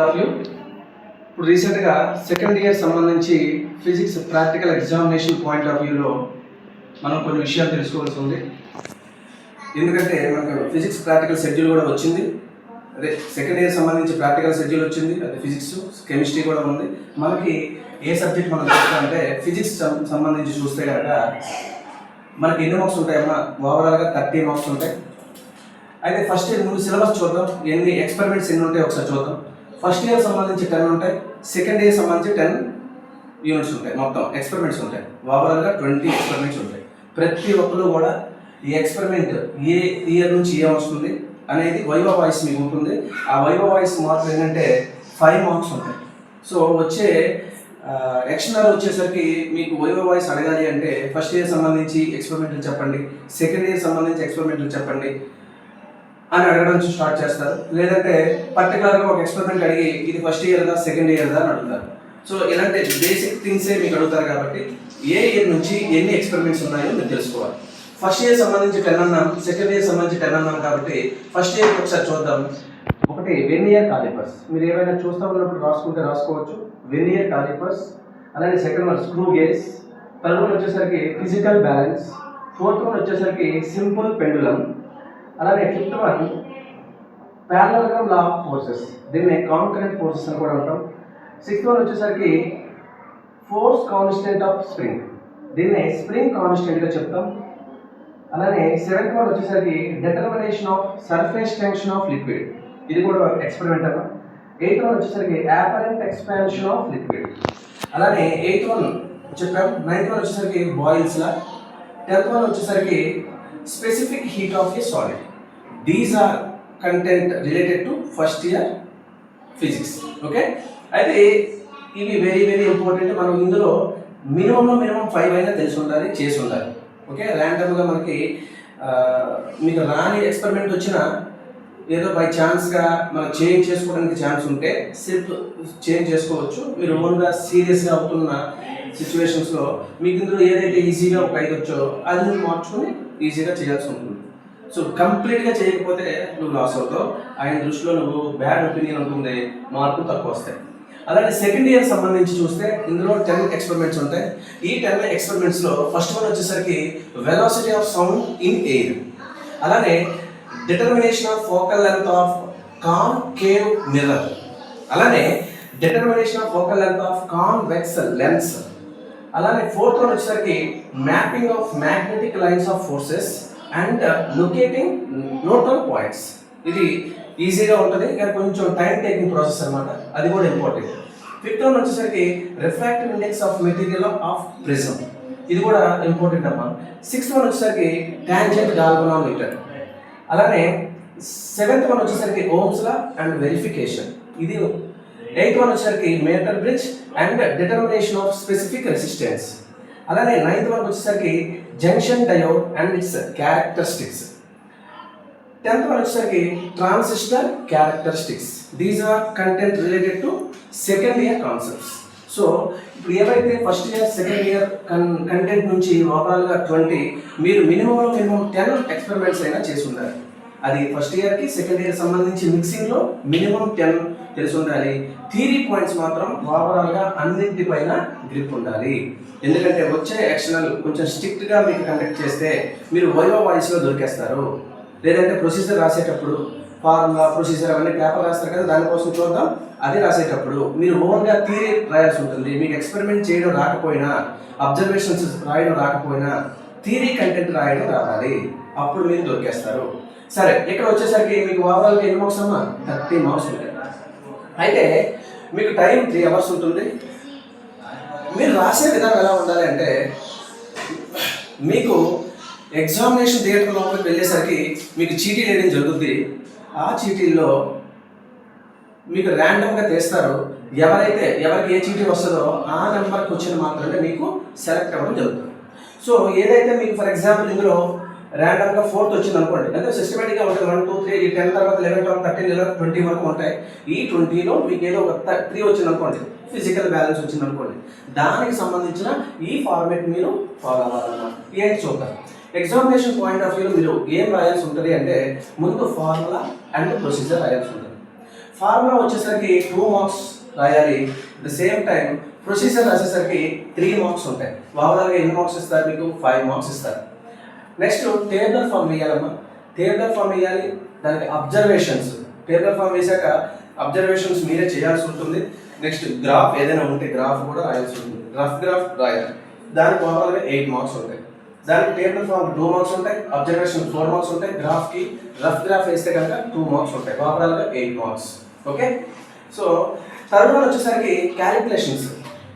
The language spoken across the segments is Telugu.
ఆఫ్ యూ ఇప్పుడు రీసెంట్గా సెకండ్ ఇయర్ సంబంధించి physics practical examination point of వ్యూలో మనం కొన్ని విషయాలు తెలుసుకోవాల్సి ఉంది. ఎందుకంటే మనకు ఫిజిక్స్ ప్రాక్టికల్ షెడ్యూల్ కూడా వచ్చింది. అదే సెకండ్ ఇయర్ సంబంధించి ప్రాక్టికల్ షెడ్యూల్ వచ్చింది. అదే ఫిజిక్స్ కెమిస్ట్రీ కూడా ఉంది. మనకి ఏ సబ్జెక్ట్ మనం చూస్తామంటే ఫిజిక్స్ సంబంధించి చూస్తే కనుక మనకి ఎన్ని మార్క్స్ ఉంటాయమ్మా? ఓవరాల్గా 30 మార్క్స్ ఉంటాయి. అయితే ఫస్ట్ ఇయర్ ముందు సిలబస్ చూద్దాం, ఎన్ని ఎక్స్పెరిమెంట్స్ ఎన్ని ఉంటాయి ఒకసారి చూద్దాం. ఫస్ట్ ఇయర్ సంబంధించి 10 ఉంటాయి, సెకండ్ ఇయర్ సంబంధించి 10 యూనిట్స్ ఉంటాయి, మొత్తం ఎక్స్పెరిమెంట్స్ ఉంటాయి. ఓవరాల్గా 20 ఎక్స్పెరిమెంట్స్ ఉంటాయి. ప్రతి ఒక్కరు కూడా ఈ ఎక్స్పెరిమెంట్ ఏ ఇయర్ నుంచి ఏం వస్తుంది అనేది వైవా వాయిస్ మీకు ఉంటుంది. ఆ వైవా వాయిస్ మార్క్స్ ఏంటంటే 5 మార్క్స్ ఉంటాయి. సో వచ్చే ఎక్స్టర్నల్ వచ్చేసరికి మీకు వైవా వాయిస్ అడగాలి అంటే ఫస్ట్ ఇయర్ సంబంధించి ఎక్స్పెరిమెంట్లు చెప్పండి, సెకండ్ ఇయర్ సంబంధించి ఎక్స్పెరిమెంట్లు చెప్పండి అని అడగడం స్టార్ట్ చేస్తారు. లేదంటే పర్టికులర్గా ఒక ఎక్స్పెరిమెంట్ అడిగి ఇది ఫస్ట్ ఇయర్దా సెకండ్ ఇయర్దా అని అడుగుతారు. సో ఇలాంటి బేసిక్ థింగ్సే మీకు అడుగుతారు. కాబట్టి ఏ ఇయర్ నుంచి ఎన్ని ఎక్స్పెరిమెంట్స్ ఉన్నాయో మీరు తెలుసుకోవాలి. ఫస్ట్ ఇయర్ సంబంధించి 10 అన్నాం, సెకండ్ ఇయర్ సంబంధించి 10 అన్నాం. కాబట్టి ఫస్ట్ ఇయర్ ఒకసారి చూద్దాం. ఒకటి వెర్నియర్ కాలిపర్స్, మీరు ఏమైనా చూస్తూ ఉన్నప్పుడు రాసుకుంటే రాసుకోవచ్చు. వెర్నియర్ కాలిపర్స్, అలాగే second one screw gauge, third one వచ్చేసరికి ఫిజికల్ బ్యాలెన్స్, ఫోర్త్ వన్ వచ్చేసరికి సింపుల్ పెండులం, అలాగే fifth one parallelogram law of forces, దీన్ని కాంకరెంట్ ఫోర్సెస్ అని కూడా ఉంటాం. సిక్స్త్ వన్ వచ్చేసరికి ఫోర్స్ కాన్స్టెంట్ ఆఫ్ స్ప్రింగ్, దీన్ని స్ప్రింగ్ కాన్స్టెంట్గా చెప్తాం. అలానే సెవెంత్ వన్ వచ్చేసరికి determination of surface tension of liquid, ఇది కూడా ఎక్స్పెరిమెంట్ అన్న. ఎయిత్ వన్ వచ్చేసరికి అపరెంట్ ఎక్స్పాన్షన్ ఆఫ్ లిక్విడ్, అలానే ఎయిత్ వన్ చెప్పాం. నైన్త్ వన్ వచ్చేసరికి బాయిల్స్ లా. 10th వన్ వచ్చేసరికి specific heat of a solid. These are content related to first year physics. Okay, అయితే ఇవి వెరీ వెరీ ఇంపార్టెంట్. మనం ఇందులో మినిమం 5 అయినా తెలిసి ఉండాలి, చేసి ఉండాలి. ఓకే, ర్యాండమ్గా మనకి మీకు రాని ఎక్స్పెరిమెంట్ వచ్చినా ఏదో బై ఛాన్స్గా మనం చేంజ్ చేసుకోవడానికి ఛాన్స్ ఉంటే సిర్ఫ్ చేంజ్ చేసుకోవచ్చు. మీరు ఓన్గా సీరియస్గా అవుతున్న సిచ్యువేషన్స్లో మీకు ఇందులో ఏదైతే ఈజీగా ఒక 5 వచ్చో అది నువ్వు మార్చుకొని ఈజీగా చేయాల్సి ఉంటుంది. సో కంప్లీట్గా చేయకపోతే నువ్వు లాస్ అవుతావు. ఆయన దృష్టిలో నువ్వు బ్యాడ్ ఒపీనియన్ ఉంటుంది, మార్కులు తక్కువ వస్తాయి. అలాగే సెకండ్ ఇయర్ సంబంధించి చూస్తే ఇందులో 10 ఎక్స్పెరిమెంట్స్ ఉంటాయి. ఈ 10 ఎక్స్పెరిమెంట్స్లో ఫస్ట్ వన్ వచ్చేసరికి velocity of sound in air, అలానే determination of focal length of concave mirror, అలానే determination of focal length of convex lens, అలానే ఫోర్త్ వన్ వచ్చేసరికి mapping of magnetic lines of forces and locating neutral points. ఇది ఈజీగా ఉంటుంది కానీ కొంచెం టైం టేకింగ్ ప్రాసెస్ అనమాట, అది కూడా ఇంపార్టెంట్. ఫిఫ్త్ వన్ వచ్చేసరికి refractive index of material of prism, ఇది కూడా ఇంపార్టెంట్ అమ్మా. సిక్స్త్ వన్ వచ్చేసరికి టాంజెంట్ గాల్వనోమీటర్, అలానే సెవెంత్ వన్ వచ్చేసరికి ఓమ్స్ లా అండ్ వెరిఫికేషన్, ఇది. ఎయిత్ వన్ వచ్చేసరికి meter bridge and determination of specific resistance, అలానే నైన్త్ వన్ వచ్చేసరికి junction diode and its characteristics. 10th one వచ్చేసరికి transistor characteristics. These are content related to second year concepts. So ఇప్పుడు ఏవైతే first year second year content నుంచి ఓవరాల్గా 20, మీరు మినిమం 10 ఎక్స్పెరిమెంట్స్ అయినా చేసి ఉండాలి. అది ఫస్ట్ ఇయర్కి సెకండ్ ఇయర్ సంబంధించి మిక్సింగ్లో మినిమం 10 తెలిసి ఉండాలి. థియరీ పాయింట్స్ మాత్రం ఓవరాల్గా అన్నింటిపైన గ్రిప్ ఉండాలి. ఎందుకంటే వచ్చే ఎక్స్టర్నల్ కొంచెం స్ట్రిక్ట్గా మీకు కండక్ట్ చేస్తే మీరు వైవా వాయిస్లో దొరికేస్తారు. లేదంటే ప్రొసీజర్ రాసేటప్పుడు ఫార్ములా ప్రొసీజర్ అవన్నీ పేపర్ రాస్తారు కదా, దానికోసం చూద్దాం. అది రాసేటప్పుడు మీరు ఓన్గా థియరీ రాయాల్సి ఉంటుంది. మీకు ఎక్స్పెరిమెంట్ చేయడం రాకపోయినా, అబ్జర్వేషన్స్ రాయడం రాకపోయినా థియరీ కంటెంట్ రాయడం రావాలి, అప్పుడు మీరు దొరికేస్తారు. సరే, ఇక్కడ వచ్చేసరికి మీకు ఓవరాల్గా ఎన్ని మార్క్స్ అమ్మా? 30 మార్క్స్ ఉంటాయి. అయితే మీకు టైం 3 అవర్స్ ఉంటుంది. మీరు రాసే విధానం ఎలా ఉండాలి అంటే, మీకు ఎగ్జామినేషన్ థియేటర్ లోపలికి వెళ్ళేసరికి మీకు చీటీలు వేయడం జరుగుద్ది. ఆ చీటీల్లో మీకు ర్యాండమ్గా తీస్తారు. ఎవరికి ఏ చీటీ వస్తుందో ఆ నెంబర్ క్వశ్చన్ మాత్రమే మీకు సెలెక్ట్ అవ్వడం జరుగుతుంది. సో ఏదైతే మీకు ఫర్ ఎగ్జాంపుల్ ఇందులో ర్యాండమ్గా 4th వచ్చింది అనుకోండి, అంటే సిస్టమేటిక్గా ఉంటుంది. 1, 2, 3, ఈ 10 తర్వాత 11, 12, 13, 11, 20 వరకు ఉంటాయి. ఈ 20లో మీకు ఏదో ఒక 3 వచ్చింది అనుకోండి, ఫిజికల్ బ్యాలెన్స్ వచ్చింది అనుకోండి, దానికి సంబంధించిన ఈ ఫార్మేట్ మీరు ఫాలో అవ్వాలన్నమాట. ఏంటి చూద్దాం. ఎగ్జామినేషన్ పాయింట్ ఆఫ్ వ్యూలో మీరు ఏం రాయాల్సి ఉంటుంది అంటే ముందు ఫార్ములా అండ్ ప్రొసీజర్ రాయాల్సి ఉంటుంది. ఫార్ములా వచ్చేసరికి 2 మార్క్స్ రాయాలి. At the same time procedure రాసేసరికి 3 మార్క్స్ ఉంటాయి. ఓవరాల్గా ఎన్ని మార్క్స్ ఇస్తారు మీకు? 5 మార్క్స్ ఇస్తారు. నెక్స్ట్ టేబులర్ ఫామ్ వేయాలమ్మా. టేబులర్ ఫామ్ వేయాలి, దానికి అబ్జర్వేషన్స్. టేబులర్ ఫామ్ వేసాక అబ్జర్వేషన్స్ మీరే చేయాల్సి ఉంటుంది. నెక్స్ట్ గ్రాఫ్ ఏదైనా ఉంటే గ్రాఫ్ కూడా రాయాల్సి ఉంటుంది. రఫ్ గ్రాఫ్ రాయాలి, దానికి ఓవరాల్గా 8 మార్క్స్ ఉంటాయి. దానికి టేబుల్ ఫామ్ 2 మార్క్స్ ఉంటాయి, అబ్జర్వేషన్ 4 మార్క్స్ ఉంటాయి, గ్రాఫ్కి రఫ్ గ్రాఫ్ వేస్తే కనుక 2 మార్క్స్ ఉంటాయి, ఓవరాల్గా 8 marks. Okay, so third one వచ్చేసరికి క్యాలిక్యులేషన్స్.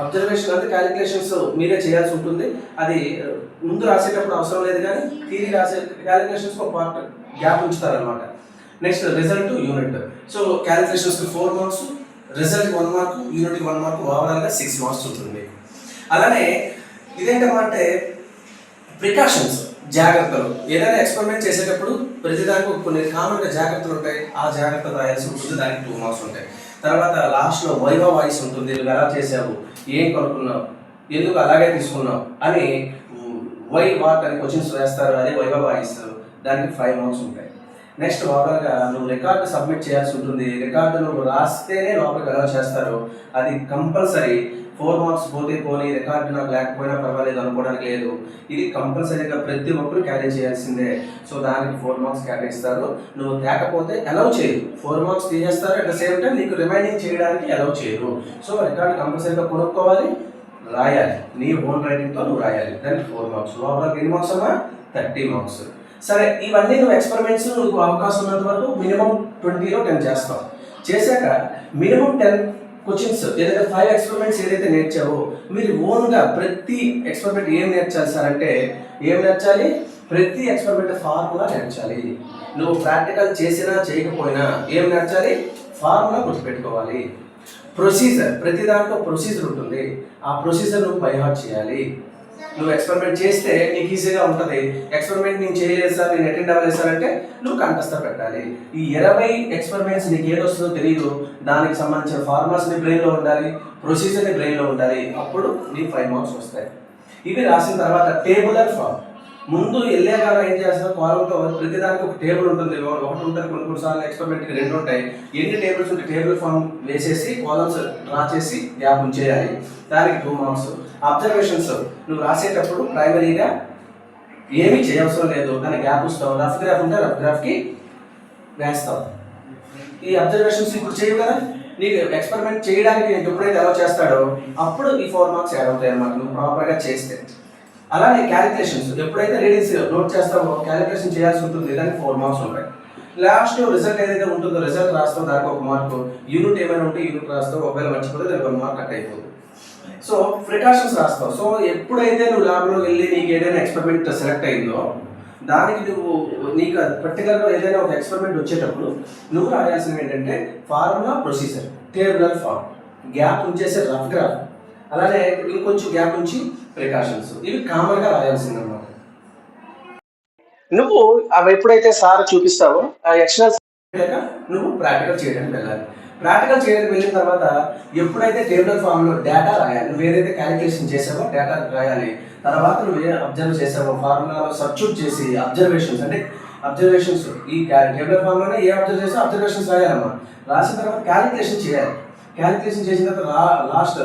అబ్జర్వేషన్ అంటే క్యాలిక్యులేషన్స్ మీరే చేయాల్సి ఉంటుంది. అది ముందు రాసేటప్పుడు అవసరం లేదు, కానీ థియరీ రాసే క్యాలిక్యులేషన్స్ ఒక పార్ట్ గ్యాప్ ఉంచుతారనమాట. Next result unit. సో క్యాలిక్యులేషన్స్కి 4 మార్క్స్, రిజల్ట్కి 1 మార్క్, యూనిట్కి 1 మార్క్, ఓవరాల్గా 6 మార్క్స్ ఉంటుంది. అలానే ఇదేంటంటే ప్రికాషన్స్, జాగ్రత్తలు. ఏదైనా ఎక్స్పెరిమెంట్ చేసేటప్పుడు ప్రతిదానికి కొన్ని కామన్గా జాగ్రత్తలు ఉంటాయి, ఆ జాగ్రత్తలు రాయాల్సి ఉంటుంది, దానికి 2 మార్క్స్ ఉంటాయి. తర్వాత లాస్ట్లో వైవా వాయిస్ ఉంటుంది. నువ్వు ఎలా చేసావు, ఏం కనుక్కున్నావు, ఎందుకు అలాగే తీసుకున్నావు అని వై వాట్ అని క్వశ్చన్స్ వేస్తారు, అదే వైవా వాయిస్, దానికి 5 మార్క్స్ ఉంటాయి. నెక్స్ట్ ఓవరాల్గా నువ్వు రికార్డు సబ్మిట్ చేయాల్సి ఉంటుంది. రికార్డు నువ్వు రాస్తేనే లోపలికి ఎలా చేస్తారు, అది కంపల్సరీ. 4 మార్క్స్ పోతే పోనీ, రికార్డు నాకు లేకపోయినా పర్వాలేదు అనుకోవడానికి లేదు. ఇది కంపల్సరీగా ప్రతి ఒక్కరు క్యారీ చేయాల్సిందే. సో దానికి 4 మార్క్స్ కేటాయిస్తారు. నువ్వు తేకపోతే అలౌ చేయరు, 4 మార్క్స్ తీసేస్తారు. అట్ ద సేమ్ టైం నీకు రిమైనింగ్ చేయడానికి అలౌ చేయరు. సో రికార్డు కంపల్సరీగా కొనుక్కోవాలి, రాయాలి, నీ ఓన్ రైటింగ్తో నువ్వు రాయాలి. దానికి 4 మార్క్స్. ఓవరాల్ ఎన్ని మార్క్స్ అమ్మా? 30 మార్క్స్. సరే, ఇవన్నీ నువ్వు ఎక్స్పెరిమెంట్స్ నువ్వు అవకాశం ఉన్నంత వరకు మినిమం 20లో 10 చేస్తావు. చేశాక మినిమం 10 క్వశ్చన్స్, ఏదైతే 5 ఎక్స్పెరిమెంట్స్ ఏదైతే నేర్చావో మీరు ఓన్గా ప్రతి ఎక్స్పెరిమెంట్ ఏం నేర్చాలి సార్ అంటే, ఏం నేర్చాలి? ప్రతి ఎక్స్పెరిమెంట్ ఫార్ములా నేర్చాలి. నువ్వు ప్రాక్టికల్ చేసినా చేయకపోయినా ఏం నేర్చాలి? ఫార్ములా గుర్తుపెట్టుకోవాలి. ప్రొసీజర్, ప్రతి దాంట్లో ప్రొసీజర్ ఉంటుంది, ఆ ప్రొసీజర్ నువ్వు బై హార్ట్ చేయాలి. నువ్వు ఎక్స్పెరిమెంట్ చేస్తే నీకు ఈజీగా ఉంటుంది. ఎక్స్పెరిమెంట్ నేను చేయలేదు సార్, నేను అటెండ్ అవ్వలేదు సార్ అంటే నువ్వు కంఠస్థ పెట్టాలి. ఈ 20 ఎక్స్పెరిమెంట్స్ నీకు ఏది వస్తుందో తెలియదు, దానికి సంబంధించిన ఫార్ములాస్ నీ బ్రెయిన్లో ఉండాలి, ప్రొసీజర్ నీ బ్రెయిన్లో ఉండాలి, అప్పుడు నీ 5 మార్క్స్ వస్తాయి. ఇవి రాసిన తర్వాత టేబులర్ ఫామ్. ముందు వెళ్ళాక ఏం చేస్తారు, కాలంతో ప్రతిదానికి ఒక టేబుల్ ఉంటుంది, ఒకటి ఉంటుంది, కొన్నిసార్లు ఎక్స్పెరిమెంట్కి 2 ఉంటాయి. ఎన్ని టేబుల్స్ ఉంటే టేబుల్ ఫామ్ వేసేసి కాలమ్స్ డ్రా చేసి గ్యాప్ ఉంచేయాలి, దానికి 2 మార్క్స్. అబ్జర్వేషన్స్ నువ్వు రాసేటప్పుడు ప్రైమరీగా ఏమీ చేయవసరం లేదు, దానికి గ్యాప్ ఇస్తావు. రఫ్ గ్రాఫ్ ఉంటే రఫ్ గ్రాఫ్కి వేస్తావు. ఈ అబ్జర్వేషన్స్ ఇప్పుడు చేయవు కదా, నీకు ఎక్స్పెరిమెంట్ చేయడానికి ఎప్పుడైతే అలౌ చేస్తాడో అప్పుడు ఈ 4 మార్క్స్ యాడ్ అవుతాయి అన్నమాట, నువ్వు ప్రాపర్గా చేస్తే. అలానే క్యాలిక్యులేషన్స్ ఎప్పుడైతే రీడింగ్స్ నోట్ చేస్తావో క్యాలిక్యులేషన్ చేయాల్సి ఉంటుంది, దానికి 4 మార్క్స్ ఉంటాయి. లాస్ట్ రిజల్ట్ ఏదైతే ఉంటుందో రిజల్ట్ రాస్తావు, దానికి 1 మార్కు. యూనిట్ ఏమైనా ఉంటే యూనిట్ రాస్తావు, ఒకవేళ మర్చిపోతే దానికి 1 మార్క్ కట్ అయిపోతుంది. సో ప్రికాషన్స్ రాస్తావు. సో ఎప్పుడైతే నువ్వు ల్యాబ్లో వెళ్ళి నీకు ఏదైనా ఎక్స్పెరిమెంట్ సెలెక్ట్ అయిందో దానికి నువ్వు నీకు పర్టికులర్గా ఏదైనా ఒక ఎక్స్పెరిమెంట్ వచ్చేటప్పుడు నువ్వు రాయాల్సినవి ఏంటంటే formula, procedure, tabular form, gap ఉంచేసే రఫ్ గ్రాఫ్, అలానే ఇంకొంచెం గ్యాప్ ఉంచి ప్రికాషన్స్. ఇవి కామన్గా రాయాల్సింది అన్నమాట. నువ్వు అవి ఎప్పుడైతే సార్ చూపిస్తావో ఆ ఎక్స్టర్నల్ నువ్వు ప్రాక్టికల్ చేయడానికి వెళ్ళాలి. ప్రాక్టికల్ చేయడానికి వెళ్ళిన తర్వాత ఎప్పుడైతే టేబులర్ ఫామ్లో డేటా రాయాలి, నువ్వు ఏదైతే క్యాలిక్యులేషన్ చేసావో డేటా రాయాలి. తర్వాత నువ్వు ఏ అబ్జర్వ్ చేసావో ఫార్ములాలో సబ్స్టిట్యూట్ చేసి అబ్జర్వేషన్స్, అంటే అబ్జర్వేషన్స్ ఈ టేబులర్ ఫామ్లోనే ఏ అబ్జర్వ్ చేసో అబ్జర్వేషన్స్ రాయాలమ్మా. రాసిన తర్వాత క్యాలిక్యులేషన్ చేయాలి. క్యాలిక్యులేషన్ చేసిన తర్వాత లాస్ట్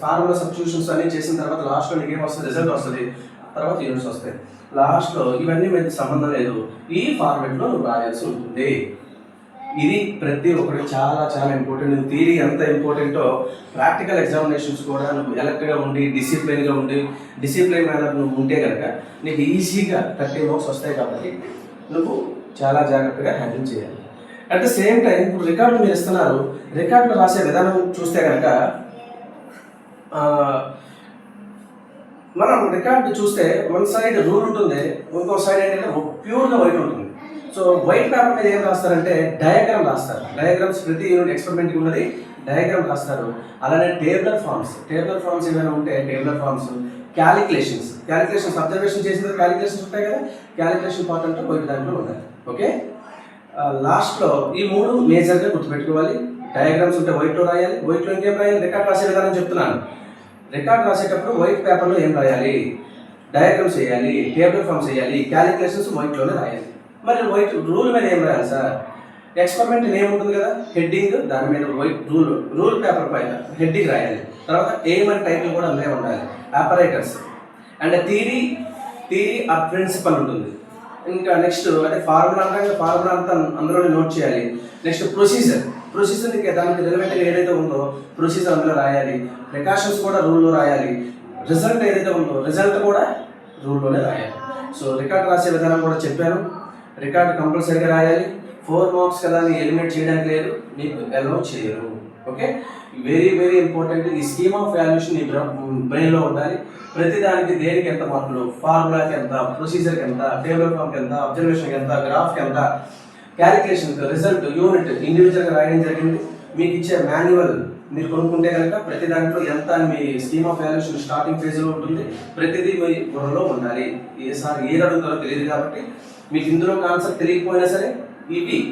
ఫార్ములా సబ్స్టిట్యూషన్స్ అన్ని చేసిన తర్వాత లాస్ట్లో నీకు ఏమొస్తుంది, రిజల్ట్ వస్తుంది, తర్వాత యూనిట్స్ వస్తాయి. లాస్ట్లో ఇవన్నీ మీకు సంబంధం లేదు, ఈ ఫార్మెట్లో నువ్వు రాయాల్సి ఉంటుంది. ఇది ప్రతి ఒక్కరికి చాలా చాలా ఇంపార్టెంట్. నువ్వు థియరీ ఎంత ఇంపార్టెంటో ప్రాక్టికల్ ఎగ్జామినేషన్స్ కూడా నువ్వు ఎలర్ట్గా ఉండి డిసిప్లిన్గా ఉండి డిసిప్లిన్ మేనర్ నువ్వు ఉంటే కనుక నీకు ఈజీగా 30 మార్క్స్ వస్తాయి. కాబట్టి నువ్వు చాలా జాగ్రత్తగా హ్యాండిల్ చేయాలి. అట్ ద సేమ్ టైం ఇప్పుడు రికార్డు మీరు ఇస్తున్నారు, రికార్డులో రాసే విధానం చూస్తే కనుక మనం రికార్డు చూస్తే వన్ సైడ్ రూల్ ఉంటుంది, ఇంకో సైడ్ ఏంటంటే ప్యూర్గా వైట్ ఉంటుంది. సో వైట్ పేపర్ మీద ఏం రాస్తారంటే డయాగ్రామ్ రాస్తారు. డయాగ్రామ్స్ ప్రతి యూనిట్ ఎక్స్పెరిమెంట్కి ఉన్నది డయాగ్రామ్ రాస్తారు. అలానే టేబులర్ ఫార్మ్స్ ఏమైనా ఉంటే టేబులర్ ఫార్మ్స్, క్యాలిక్యులేషన్స్ అబ్జర్వేషన్ చేసిన క్యాలిక్యులేషన్స్ ఉంటాయి కదా, క్యాలిక్యులేషన్ పార్ట్ అంటే వైట్ దాంట్లో ఉండాలి. ఓకే, లాస్ట్లో ఈ 3 మేజర్గా గుర్తుపెట్టుకోవాలి. డయాగ్రామ్స్ ఉంటే వైట్లో రాయాలి, వైట్లో ఇంకేం రాయాలి, రికార్డ్ రాసే విధానం చెప్తున్నాను. రికార్డ్ రాసేటప్పుడు వైట్ పేపర్లో ఏం రాయాలి, డయాగ్రామ్స్ వేయాలి, టేబుల్ ఫార్మ్స్ వేయాలి, క్యాలిక్యులేషన్స్ వైట్లోనే రాయాలి. మరి వైట్ రూల్ మీద ఏం రాయాలి సార్, ఎక్స్పెరిమెంట్ నేమ్ ఉంటుంది కదా, హెడ్డింగ్ దాని మీద వైట్ రూల్ పేపర్ పైన హెడ్డింగ్ రాయాలి. తర్వాత ఎయిమ్ అండ్ టైటిల్ కూడా అందే ఉండాలి. Operators and theory or principle ఉంటుంది. ఇంకా నెక్స్ట్ అంటే ఫార్ములా అంటే ఫార్ములా అంతా అందులో నోట్ చేయాలి. నెక్స్ట్ ప్రొసీజర్ దానికి రిలవెంట్గా ఏదైతే ఉందో ప్రొసీజర్ అందులో రాయాలి. ప్రికాషన్స్ కూడా రూల్లో రాయాలి. రిజల్ట్ ఏదైతే ఉందో రిజల్ట్ కూడా రూల్లోనే రాయాలి. సో రికార్డ్ రాసే విధానం కూడా చెప్పాను. రికార్డ్ కంపల్సరీగా రాయాలి. 4 మార్క్స్ కదా అని ఎలిమినేట్ చేయడానికి లేదు, మీకు అలౌ చేయరు. Okay, very very important. ఈ స్కీమ్ ఆఫ్ వాల్యుయేషన్ మీ బ్రెయిన్లో ఉండాలి. ప్రతిదానికి దేనికి ఎంత మార్కులు, ఫార్ములాకి ఎంత, ప్రొసీజర్కి ఎంత, టేబుల్ ఫామ్కి ఎంత, అబ్జర్వేషన్కి ఎంత, గ్రాఫ్కి ఎంత, క్యాలిక్యులేషన్కి, రిజల్ట్, యూనిట్ ఇండివిజువల్గా రాయడం జరిగింది. మీకు ఇచ్చే మాన్యువల్ మీరు కొనుక్కుంటే కనుక ప్రతి దాంట్లో ఎంత అని మీ స్కీమ్ ఆఫ్ వాల్యుయేషన్ స్టార్టింగ్ ఫేజ్లో ఉంటుంది. ప్రతిదీ మీ బుర్రలో ఉండాలి. ఏసారి ఏది అడుగుతారో తెలియదు కాబట్టి మీకు ఇందులో కాన్సెప్ట్ తెలియకపోయినా సరే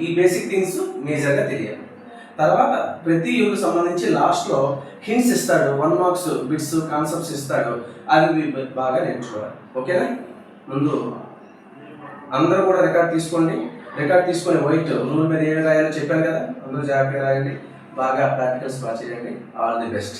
ఈ బేసిక్ థింగ్స్ మేజర్గా తెలియాలి. తర్వాత ప్రతి యూనిట్ సంబంధించి లాస్ట్లో హింట్స్ ఇస్తాడు, 1 మార్క్స్ బిట్స్ కాన్సెప్ట్స్ ఇస్తాడు. అవి బాగా నేర్చుకోవాలి. ఓకేనా? ముందు అందరూ కూడా రికార్డ్ తీసుకోండి. రికార్డ్ తీసుకొని వైట్ రూల్ మీద ఏమి రాయాలో చెప్పాను కదా, అందరూ జాగ్రత్తగా రాయండి. బాగా ప్రాక్టికల్స్ బాగా చేయండి. All the best.